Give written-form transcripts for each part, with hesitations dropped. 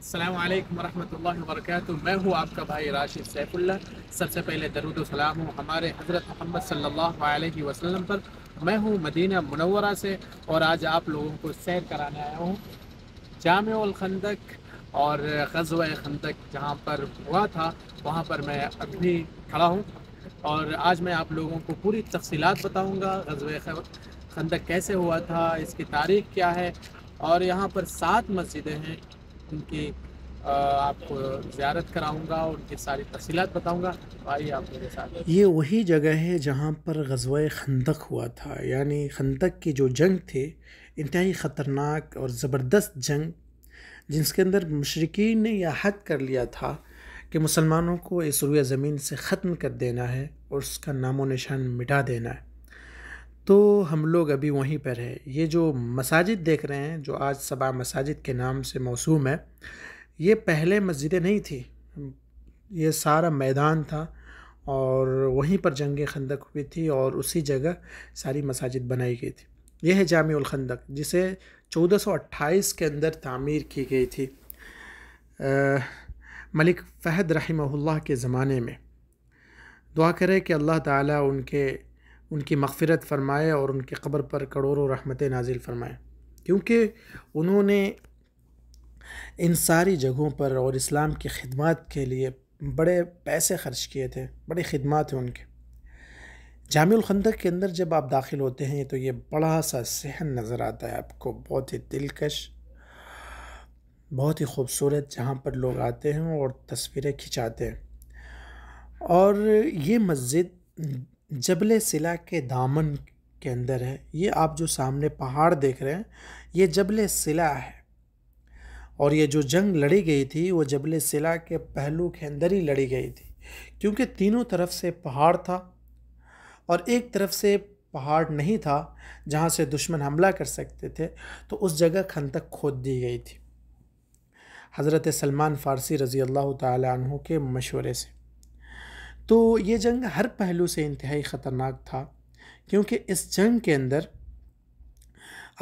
السلام علیکم ورحمۃ اللہ وبرکاتہ۔ میں ہوں آپ کا بھائی راشد سیف اللہ۔ سب سے پہلے درود و سلام ہوں ہمارے حضرت محمد صلی اللہ علیہ وسلم پر۔ میں ہوں مدینہ منورہ سے اور آج آپ لوگوں کو سیر کرانے آیا ہوں جامع الخندق اور غزوہ خندق جہاں پر ہوا تھا وہاں پر میں ابھی کھڑا ہوں، اور آج میں آپ لوگوں کو پوری تفصیلات بتاؤں گا غزوہ خندق کیسے ہوا تھا، اس کی تاریخ کیا ہے، اور یہاں پر 7 مسجدیں ہیں ان کی آپ کو زیارت کراؤں گا اور ان کی ساری تفصیلات بتاؤں گا۔ آئیے آپ میرے ساتھ۔ یہ وہی جگہ ہے جہاں پر غزوہ خندق ہوا تھا، یعنی خندق کی جو جنگ تھی انتہائی خطرناک اور زبردست جنگ، جس کے اندر مشرکین نے یہ عہد کر لیا تھا کہ مسلمانوں کو اس روئے زمین سے ختم کر دینا ہے اور اس کا نام و نشان مٹا دینا ہے۔ تو ہم لوگ ابھی وہیں پر ہیں۔ یہ جو مساجد دیکھ رہے ہیں جو آج 7 مساجد کے نام سے موسوم ہے، یہ پہلے مسجدیں نہیں تھی، یہ سارا میدان تھا اور وہیں پر جنگ خندق ہوئی تھی اور اسی جگہ ساری مساجد بنائی گئی تھی۔ یہ ہے جامع الخندق، جسے 1428 کے اندر تعمیر کی گئی تھی ملک فہد رحمہ اللہ کے زمانے میں۔ دعا کرے کہ اللہ تعالیٰ ان کی مغفرت فرمائے اور ان کی قبر پر کروڑوں رحمتیں نازل فرمائے، کیونکہ انہوں نے ان ساری جگہوں پر اور اسلام کی خدمات کے لیے بڑے پیسے خرچ کیے تھے، بڑی خدمات ہیں ان کے۔ جامع الخندق کے اندر جب آپ داخل ہوتے ہیں تو یہ بڑا سا صحن نظر آتا ہے آپ کو، بہت ہی دلکش، بہت ہی خوبصورت، جہاں پر لوگ آتے ہیں اور تصویریں کھنچاتے ہیں۔ اور یہ مسجد جبل سلا کے دامن کے اندر ہے۔ یہ آپ جو سامنے پہاڑ دیکھ رہے ہیں یہ جبل سلا ہے، اور یہ جو جنگ لڑی گئی تھی وہ جبل سلا کے پہلو کے اندر ہی لڑی گئی تھی، کیونکہ تینوں طرف سے پہاڑ تھا اور ایک طرف سے پہاڑ نہیں تھا جہاں سے دشمن حملہ کر سکتے تھے، تو اس جگہ خندق کھود دی گئی تھی حضرت سلمان فارسی رضی اللہ تعالی عنہ کے مشورے سے۔ تو یہ جنگ ہر پہلو سے انتہائی خطرناک تھا، کیونکہ اس جنگ کے اندر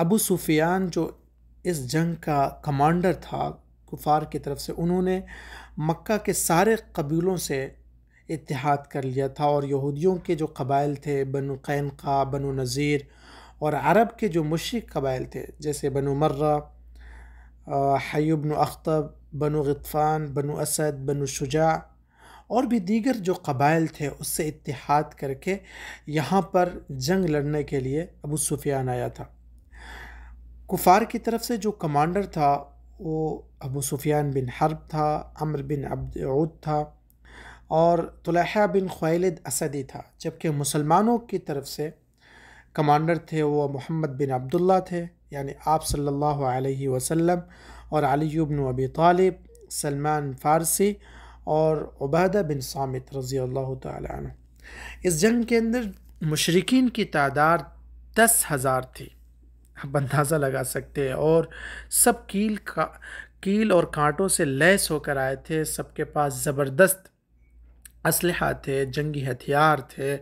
ابو سفیان جو اس جنگ کا کمانڈر تھا کفار کی طرف سے، انہوں نے مکہ کے سارے قبیلوں سے اتحاد کر لیا تھا، اور یہودیوں کے جو قبائل تھے، بنو قینقاع، بنو نذیر، اور عرب کے جو مشرک قبائل تھے جیسے بنو مرہ، حی بن اخطب، بنو غطفان، بنو اسد، بنو شجاع، اور بھی دیگر جو قبائل تھے، اس سے اتحاد کر کے یہاں پر جنگ لڑنے کے لیے ابو سفیان آیا تھا۔ کفار کی طرف سے جو کمانڈر تھا وہ ابو سفیان بن حرب تھا، عمرو بن عبد عود تھا، اور طلحہ بن خویلد اسدی تھا، جبکہ مسلمانوں کی طرف سے کمانڈر تھے وہ محمد بن عبداللہ تھے، یعنی آپ صلی اللہ علیہ وسلم، اور علی بن ابی طالب، سلمان فارسی، اور عبادہ بن صامت رضی اللہ تعالی عنہ۔ اس جنگ کے اندر مشرکین کی تعداد 10,000 تھی، آپ اندازہ لگا سکتے ہیں، اور سب کیل اور کانٹوں سے لیس ہو کر آئے تھے، سب کے پاس زبردست اسلحہ تھے، جنگی ہتھیار تھے،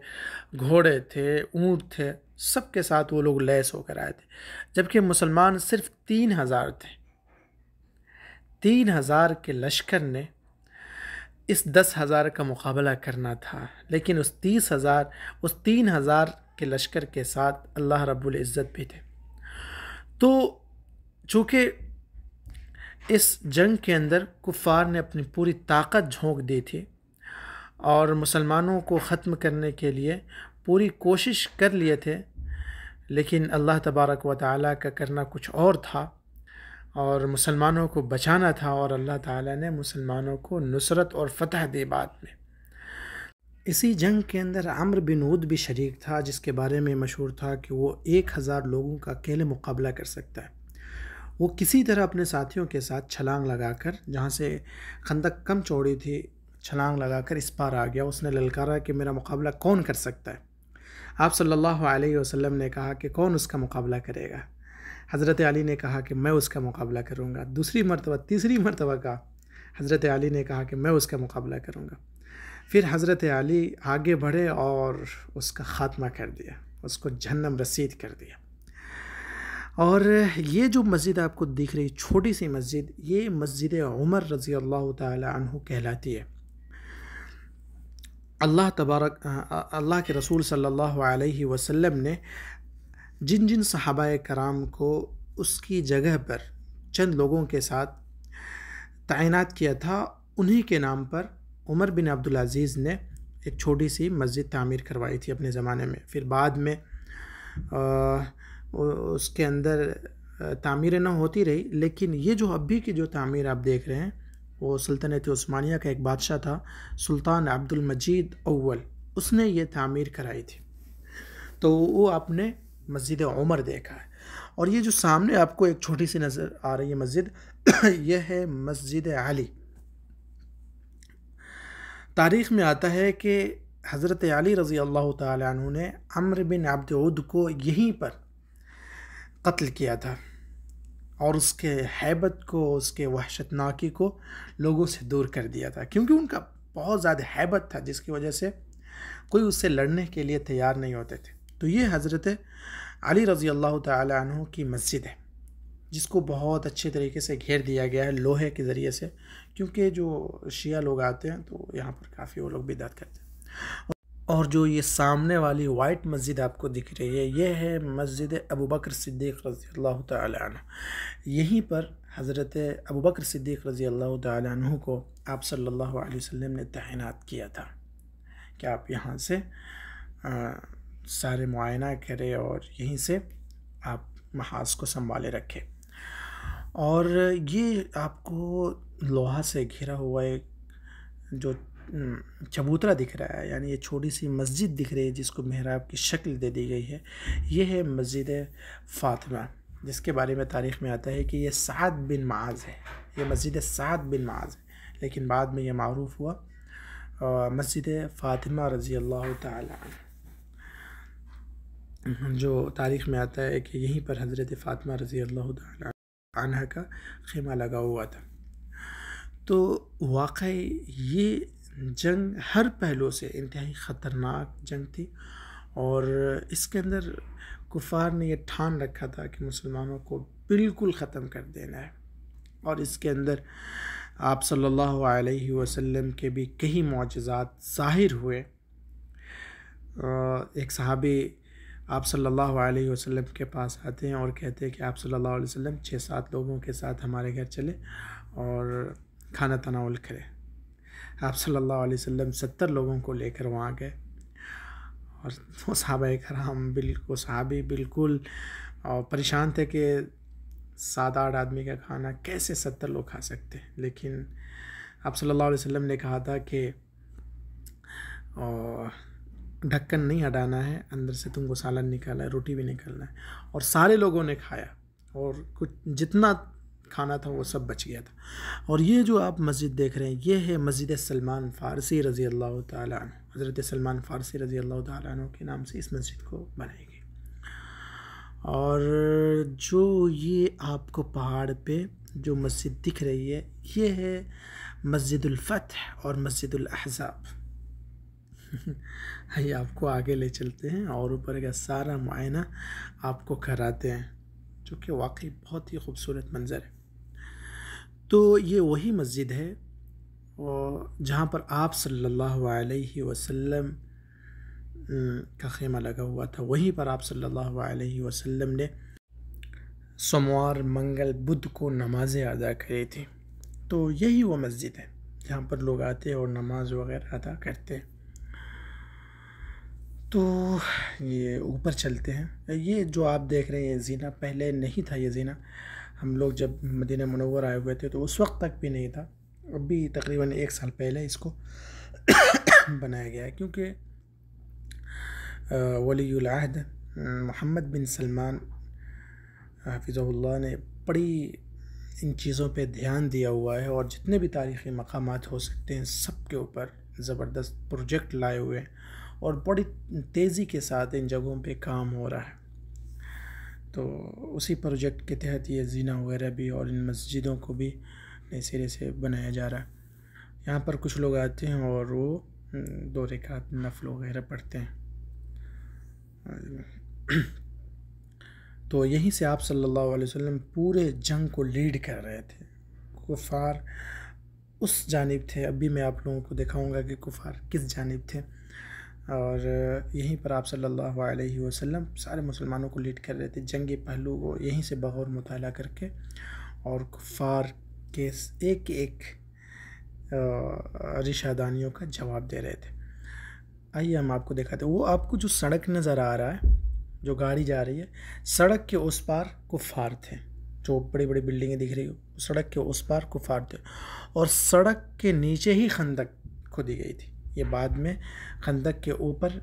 گھوڑے تھے، اونٹ تھے، سب کے ساتھ وہ لوگ لیس ہو کر آئے تھے، جبکہ مسلمان صرف 3,000 تھے۔ 3,000 کے لشکر نے اس 10,000 کا مقابلہ کرنا تھا، لیکن اس 3,000 کے لشکر کے ساتھ اللہ رب العزت بھی تھے۔ تو چونکہ اس جنگ کے اندر کفار نے اپنی پوری طاقت جھونک دی تھی اور مسلمانوں کو ختم کرنے کے لیے پوری کوشش کر لیے تھے، لیکن اللہ تبارک و تعالیٰ کا کرنا کچھ اور تھا، اور مسلمانوں کو بچانا تھا، اور اللہ تعالیٰ نے مسلمانوں کو نصرت اور فتح دی بعد میں۔ اسی جنگ کے اندر عمرو بن عود بھی شریک تھا، جس کے بارے میں مشہور تھا کہ وہ 1,000 لوگوں کا اکیلے مقابلہ کر سکتا ہے۔ وہ کسی طرح اپنے ساتھیوں کے ساتھ چھلانگ لگا کر، جہاں سے خندق کم چوڑی تھی، چھلانگ لگا کر اس پار آ گیا۔ اس نے للکارا کہ میرا مقابلہ کون کر سکتا ہے؟ آپ صلی اللہ علیہ وسلم نے کہا کہ کون اس کا مقابلہ کرے گا؟ حضرت علی نے کہا کہ میں اس کا مقابلہ کروں گا۔ دوسری مرتبہ، تیسری مرتبہ کہا، حضرت علی نے کہا کہ میں اس کا مقابلہ کروں گا۔ پھر حضرت علی آگے بڑھے اور اس کا خاتمہ کر دیا، اس کو جہنم رسید کر دیا۔ اور یہ جو مسجد آپ کو دکھ رہی چھوٹی سی مسجد، یہ مسجد عمر رضی اللہ تعالی عنہ کہلاتی ہے۔ اللہ کے رسول صلی اللہ علیہ وسلم نے جن جن صحابہ کرام کو اس کی جگہ پر چند لوگوں کے ساتھ تعینات کیا تھا، انہی کے نام پر عمر بن عبدالعزیز نے ایک چھوٹی سی مسجد تعمیر کروائی تھی اپنے زمانے میں۔ پھر بعد میں اس کے اندر تعمیریں نہ ہوتی رہی، لیکن یہ جو ابھی کی جو تعمیر آپ دیکھ رہے ہیں وہ سلطنت عثمانیہ کا ایک بادشاہ تھا سلطان عبد المجید اول، اس نے یہ تعمیر کرائی تھی۔ تو وہ آپ نے مسجد عمر دیکھا ہے۔ اور یہ جو سامنے آپ کو ایک چھوٹی سی نظر آ رہی ہے مسجد، یہ ہے مسجد علی۔ تاریخ میں آتا ہے کہ حضرت علی رضی اللہ تعالی عنہ نے عمرو بن عبد عود کو یہیں پر قتل کیا تھا، اور اس کے ہیبت کو، اس کے وحشتناکی کو لوگوں سے دور کر دیا تھا، کیونکہ ان کا بہت زیادہ ہیبت تھا جس کی وجہ سے کوئی اس سے لڑنے کے لیے تیار نہیں ہوتے تھے۔ تو یہ حضرت علی رضی اللہ تعالی عنہ کی مسجد ہے، جس کو بہت اچھے طریقے سے گھیر دیا گیا ہے لوہے کے ذریعے سے، کیونکہ جو شیعہ لوگ آتے ہیں تو یہاں پر کافی وہ لوگ بدعت کرتے ہیں۔ اور جو یہ سامنے والی وائٹ مسجد آپ کو دکھ رہی ہے، یہ ہے مسجد ابوبکر صدیق رضی اللہ تعالی عنہ۔ یہیں پر حضرت ابوبکر صدیق رضی اللہ تعالی عنہ کو آپ صلی اللہ علیہ وسلم نے تعینات کیا تھا کہ آپ یہاں سے سارے معائنہ کرے اور یہیں سے آپ محاذ کو سنبھالے رکھے۔ اور یہ آپ کو لوہا سے گھرا ہوا ایک جو چبوترا دکھ رہا ہے، یعنی یہ چھوٹی سی مسجد دکھ رہی ہے جس کو محراب کی شکل دے دی گئی ہے، یہ ہے مسجد فاطمہ، جس کے بارے میں تاریخ میں آتا ہے کہ یہ سعد بن معاذ ہے، یہ مسجد سعد بن معاذ ہے، لیکن بعد میں یہ معروف ہوا مسجد فاطمہ رضی اللہ تعالی عنہ۔ جو تاریخ میں آتا ہے کہ یہیں پر حضرت فاطمہ رضی اللہ تعالی عنہ کا خیمہ لگا ہوا تھا۔ تو واقعی یہ جنگ ہر پہلو سے انتہائی خطرناک جنگ تھی، اور اس کے اندر کفار نے یہ ٹھان رکھا تھا کہ مسلمانوں کو بالکل ختم کر دینا ہے، اور اس کے اندر آپ صلی اللہ علیہ وسلم کے بھی کئی معجزات ظاہر ہوئے۔ ایک صحابی آپ صلی اللہ علیہ وسلم کے پاس آتے ہیں اور کہتے ہیں کہ آپ صلی اللہ علیہ وسلم 6-7 لوگوں کے ساتھ ہمارے گھر چلے اور کھانا تناول کرے۔ آپ صلی اللہ علیہ وسلم 70 لوگوں کو لے کر وہاں گئے، اور وہ صحابی بالکل پریشان تھے کہ 7-8 آدمی کا کھانا کیسے 70 لوگ کھا سکتے ہیں۔ لیکن آپ صلی اللہ علیہ وسلم نے کہا تھا کہ ڈھکن نہیں ہٹانا ہے، اندر سے تم کو سالن نکالنا ہے، روٹی بھی نکالنا ہے، اور سارے لوگوں نے کھایا، اور کچھ جتنا کھانا تھا وہ سب بچ گیا تھا۔ اور یہ جو آپ مسجد دیکھ رہے ہیں، یہ ہے مسجد سلمان فارسی رضی اللہ تعالی عنہ۔ حضرت سلمان فارسی رضی اللہ تعالی عنہ کے نام سے اس مسجد کو بنائی گئی۔ اور جو یہ آپ کو پہاڑ پہ جو مسجد دکھ رہی ہے، یہ ہے مسجد الفتح اور مسجد الاحزاب۔ یہ آپ کو آگے لے چلتے ہیں اور اوپر کا سارا معائنہ آپ کو کراتے ہیں، جو کہ واقعی بہت ہی خوبصورت منظر ہے۔ تو یہ وہی مسجد ہے جہاں پر آپ صلی اللہ علیہ وسلم کا خیمہ لگا ہوا تھا۔ وہیں پر آپ صلی اللہ علیہ وسلم نے سوموار، منگل، بدھ کو نمازیں ادا کری تھی۔ تو یہی وہ مسجد ہے جہاں پر لوگ آتے اور نماز وغیرہ ادا کرتے ہیں۔ تو یہ اوپر چلتے ہیں۔ یہ جو آپ دیکھ رہے ہیں زینہ، پہلے نہیں تھا یہ زینہ۔ ہم لوگ جب مدینہ منور آئے ہوئے تھے تو اس وقت تک بھی نہیں تھا، ابھی تقریباً 1 سال پہلے اس کو بنایا گیا ہے، کیونکہ ولی العہد محمد بن سلمان حفظہ اللہ نے بڑی ان چیزوں پہ دھیان دیا ہوا ہے، اور جتنے بھی تاریخی مقامات ہو سکتے ہیں سب کے اوپر زبردست پروجیکٹ لائے ہوئے ہیں، اور بڑی تیزی کے ساتھ ان جگہوں پہ کام ہو رہا ہے۔ تو اسی پروجیکٹ کے تحت یہ زینہ وغیرہ بھی اور ان مسجدوں کو بھی نئے سرے سے بنایا جا رہا ہے۔ یہاں پر کچھ لوگ آتے ہیں اور وہ 2 رکعت نفل وغیرہ پڑھتے ہیں۔ تو یہیں سے آپ صلی اللہ علیہ وسلم پورے جنگ کو لیڈ کر رہے تھے. کفار اس جانب تھے. ابھی میں آپ لوگوں کو دکھاؤں گا کہ کفار کس جانب تھے. اور یہیں پر آپ صلی اللہ علیہ وسلم سارے مسلمانوں کو لیڈ کر رہے تھے. جنگی پہلو کو یہیں سے بغور مطالعہ کر کے اور کفار کے ایک ایک رشہ دانیوں کا جواب دے رہے تھے. آئیے ہم آپ کو دکھاتے ہیں. وہ آپ کو جو سڑک نظر آ رہا ہے، جو گاڑی جا رہی ہے، سڑک کے اس پار کفار تھے. جو بڑی بڑی بلڈنگیں دکھ رہی ہو، سڑک کے اس پار کفار تھے. اور سڑک کے نیچے ہی خندق کھودی گئی تھی. یہ بعد میں خندق کے اوپر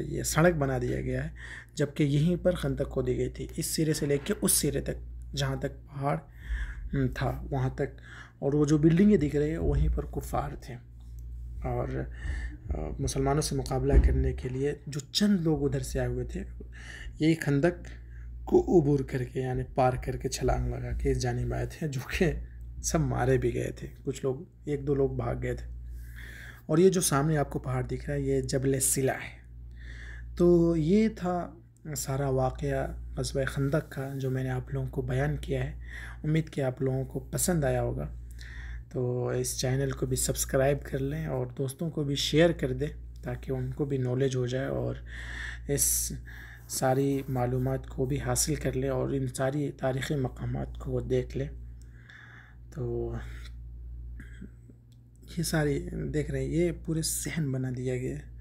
یہ سڑک بنا دیا گیا ہے، جبکہ یہیں پر خندق کھودی گئی تھی. اس سرے سے لے کے اس سرے تک، جہاں تک پہاڑ تھا وہاں تک. اور وہ جو بلڈنگیں دکھ رہی ہیں وہیں پر کفار تھے. اور مسلمانوں سے مقابلہ کرنے کے لیے جو چند لوگ ادھر سے آئے ہوئے تھے، یہی خندق کو عبور کر کے، یعنی پار کر کے، چھلانگ لگا کے اس جانب آئے تھے، جو کہ سب مارے بھی گئے تھے. کچھ لوگ، ایک دو لوگ بھاگ گئے تھے. اور یہ جو سامنے آپ کو پہاڑ دکھ رہا ہے، یہ جبل سلا ہے. تو یہ تھا سارا واقعہ غزوہ خندق کا، جو میں نے آپ لوگوں کو بیان کیا ہے. امید کہ آپ لوگوں کو پسند آیا ہوگا. تو اس چینل کو بھی سبسکرائب کر لیں اور دوستوں کو بھی شیئر کر دیں، تاکہ ان کو بھی نالج ہو جائے اور اس ساری معلومات کو بھی حاصل کر لیں اور ان ساری تاریخی مقامات کو وہ دیکھ لیں. تو یہ ساری دیکھ رہے ہیں، یہ پورے صحن بنا دیا گیا ہے.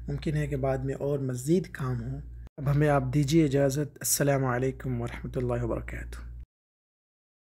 ممکن ہے کہ بعد میں اور مزید کام ہو. اب ہمیں آپ دیجیے اجازت. السلام علیکم ورحمۃ اللہ وبرکاتہ.